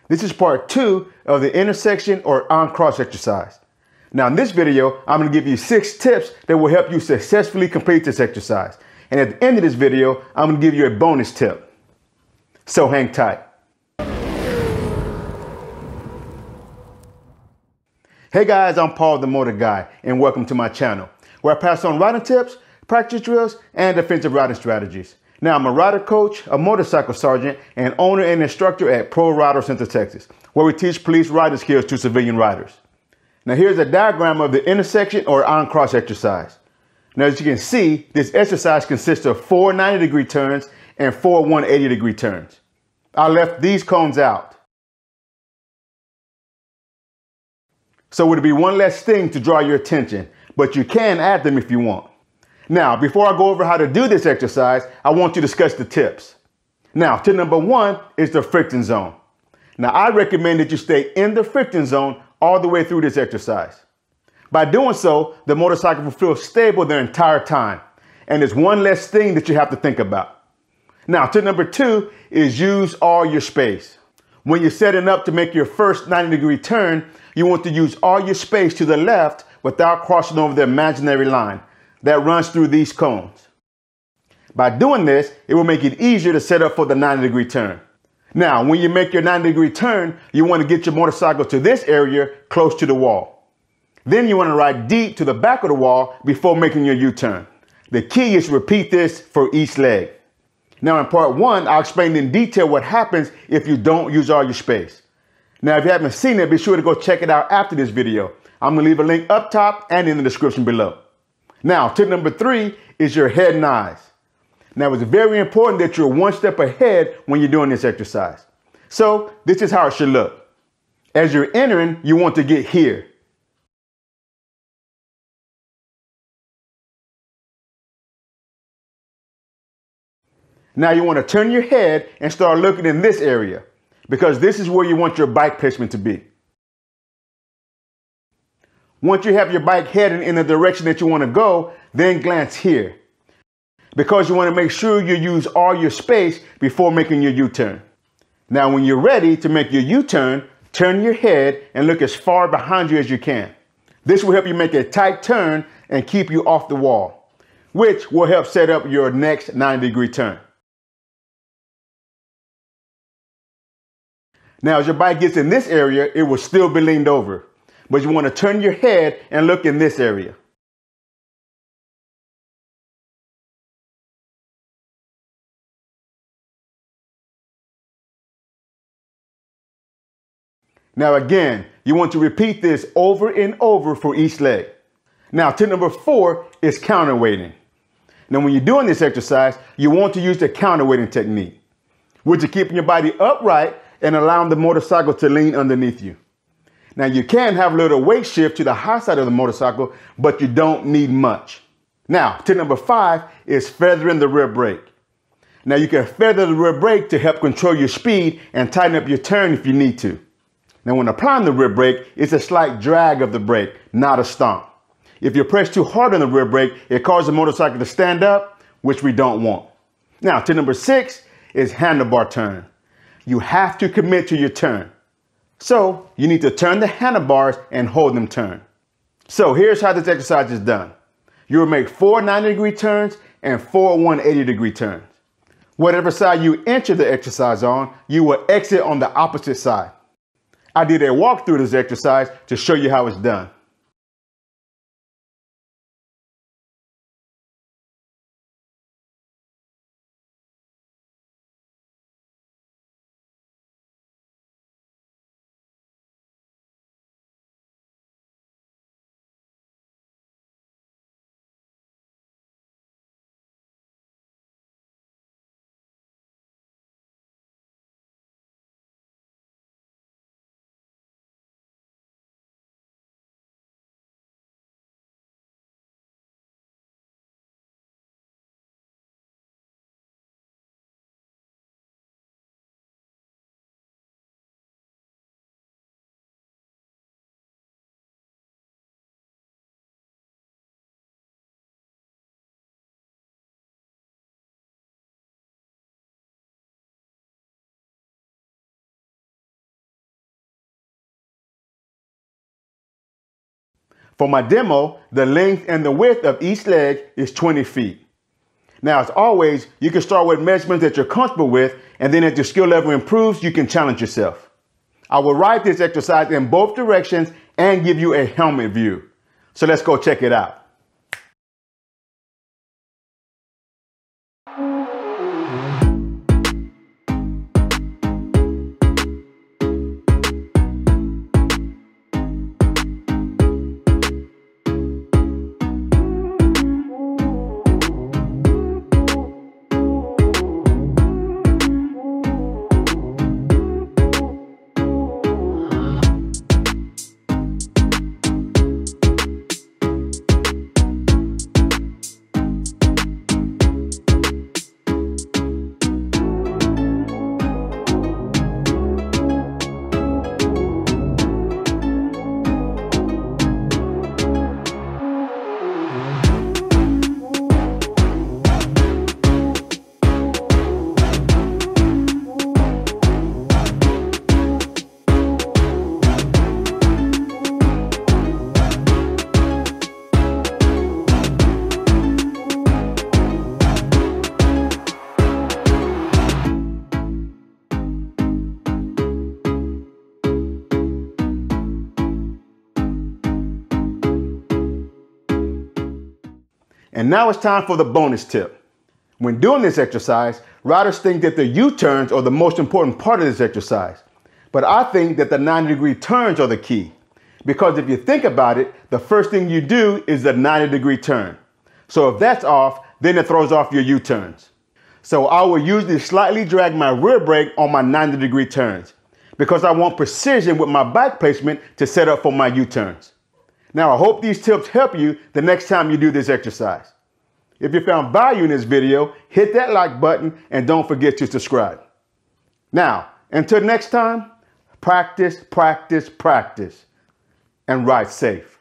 This is part 2 of the intersection or on-cross exercise. Now in this video, I'm going to give you 6 tips that will help you successfully complete this exercise. And at the end of this video, I'm going to give you a bonus tip. So hang tight. Hey guys, I'm Paul the Motor Guy, and welcome to my channel, where I pass on riding tips, practice drills, and defensive riding strategies. Now, I'm a rider coach, a motorcycle sergeant, and owner and instructor at Pro Rider Center, Texas, where we teach police riding skills to civilian riders. Now, here's a diagram of the intersection or on-cross exercise. Now, as you can see, this exercise consists of 4 90-degree turns and 4 180-degree turns. I left these cones out. So it would be one less thing to draw your attention, but you can add them if you want. Now, before I go over how to do this exercise, I want to discuss the tips. Now, tip number 1 is the friction zone. Now, I recommend that you stay in the friction zone all the way through this exercise. By doing so, the motorcycle will feel stable the entire time, and there's one less thing that you have to think about. Now, tip number 2 is use all your space. When you're setting up to make your first 90-degree turn, you want to use all your space to the left without crossing over the imaginary line that runs through these cones. By doing this, it will make it easier to set up for the 90-degree turn. Now, when you make your 90-degree turn, you want to get your motorcycle to this area close to the wall. Then you want to ride deep to the back of the wall before making your U-turn. The key is to repeat this for each leg. Now in part 1, I'll explain in detail what happens if you don't use all your space. Now, if you haven't seen it, be sure to go check it out after this video. I'm going to leave a link up top and in the description below. Now, tip number 3 is your head and eyes. Now, it's very important that you're one step ahead when you're doing this exercise. So this is how it should look. As you're entering, you want to get here. Now you want to turn your head and start looking in this area, because this is where you want your bike placement to be. Once you have your bike heading in the direction that you want to go, then glance here, because you want to make sure you use all your space before making your U-turn. Now, when you're ready to make your U-turn, turn your head and look as far behind you as you can. This will help you make a tight turn and keep you off the wall, which will help set up your next 90-degree turn. Now, as your bike gets in this area, it will still be leaned over, but you want to turn your head and look in this area. Now again, you want to repeat this over and over for each leg. Now, tip number 4 is counterweighting. Now, when you're doing this exercise, you want to use the counterweighting technique, which is keeping your body upright and allowing the motorcycle to lean underneath you. Now, you can have a little weight shift to the high side of the motorcycle, but you don't need much. Now, tip number 5 is feathering the rear brake. Now, you can feather the rear brake to help control your speed and tighten up your turn if you need to. Now, when applying the rear brake, it's a slight drag of the brake, not a stomp. If you press too hard on the rear brake, it causes the motorcycle to stand up, which we don't want. Now, tip number 6 is handlebar turn. You have to commit to your turn. So you need to turn the handlebars and hold them turned. So here's how this exercise is done. You will make 4 90-degree turns and 4 180-degree turns. Whatever side you enter the exercise on, you will exit on the opposite side. I did a walkthrough of this exercise to show you how it's done. For my demo, the length and the width of each leg is 20 feet. Now, as always, you can start with measurements that you're comfortable with, and then as your skill level improves, you can challenge yourself. I will write this exercise in both directions and give you a helmet view. So let's go check it out. And now it's time for the bonus tip. When doing this exercise, riders think that the U-turns are the most important part of this exercise. But I think that the 90-degree turns are the key. Because if you think about it, the first thing you do is the 90-degree turn. So if that's off, then it throws off your U-turns. So I will usually slightly drag my rear brake on my 90-degree turns, because I want precision with my bike placement to set up for my U-turns. Now, I hope these tips help you the next time you do this exercise. If you found value in this video, hit that like button and don't forget to subscribe. Now, until next time, practice, practice, practice, and ride safe.